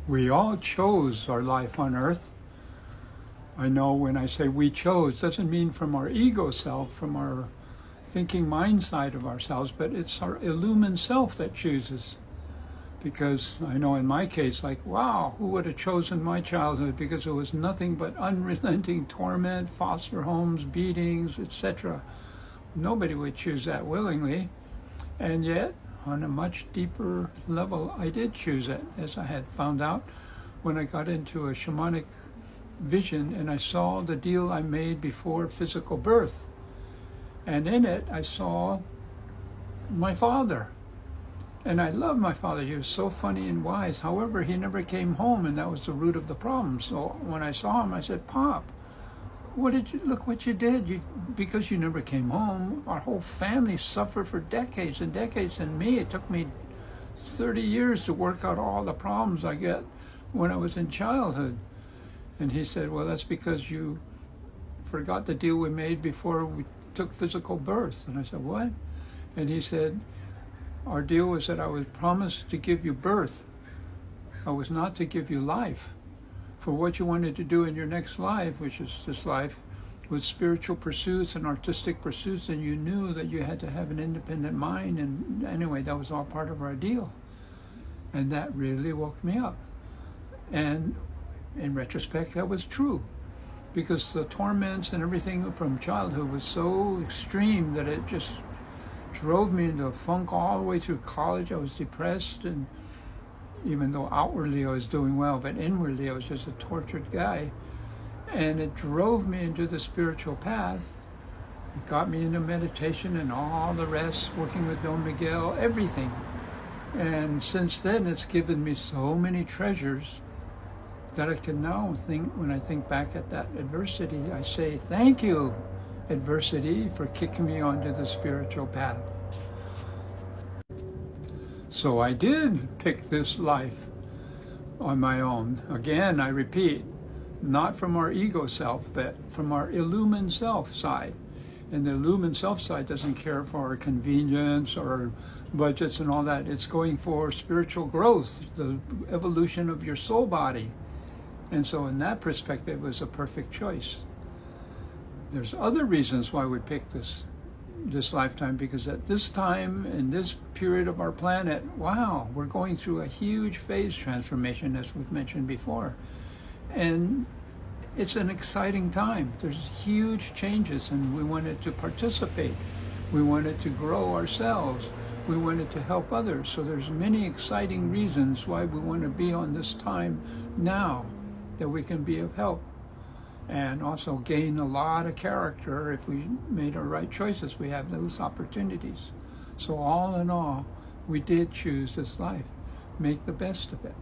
We all chose our life on earth. I know when I say we chose, doesn't mean from our ego self, from our thinking mind side of ourselves, but it's our illumined self that chooses. Because I know in my case, like, wow, who would have chosen my childhood? Because it was nothing but unrelenting torment, foster homes, beatings, etc. Nobody would choose that willingly. And yet, on a much deeper level, I did choose it, as I had found out when I got into a shamanic vision and I saw the deal I made before physical birth. And in it, I saw my father. And I loved my father. He was so funny and wise. However, he never came home, and that was the root of the problem. So when I saw him, I said, Pop, look what you did. Because you never came home, our whole family suffered for decades and decades. And it took me 30 years to work out all the problems I get when I was in childhood. And he said, well, that's because you forgot the deal we made before we took physical birth. And I said, what? And he said, our deal was that I was promised to give you birth. I was not to give you life. For what you wanted to do in your next life, which is this life, with spiritual pursuits and artistic pursuits, and you knew that you had to have an independent mind. And anyway, that was all part of our deal. And that really woke me up. And in retrospect, that was true, because the torments and everything from childhood was so extreme that it just drove me into a funk all the way through college. I was depressed, and even though outwardly I was doing well, but inwardly I was just a tortured guy. And it drove me into the spiritual path. It got me into meditation and all the rest, working with Don Miguel, everything. And since then, it's given me so many treasures that I can now think, when I think back at that adversity, I say, thank you, adversity, for kicking me onto the spiritual path. So I did pick this life on my own. Again, I repeat, not from our ego self, but from our illumined self side. And the illumined self side doesn't care for our convenience or budgets and all that. It's going for spiritual growth, the evolution of your soul body. And so in that perspective, it was a perfect choice. There's other reasons why we picked this lifetime, because at this time, in this period of our planet, wow, we're going through a huge phase transformation, as we've mentioned before. And it's an exciting time. There's huge changes, and we wanted to participate. We wanted to grow ourselves. We wanted to help others. So there's many exciting reasons why we want to be on this time now, that we can be of help. And also gain a lot of character if we made our right choices. We have those opportunities. So all in all, we did choose this life. Make the best of it.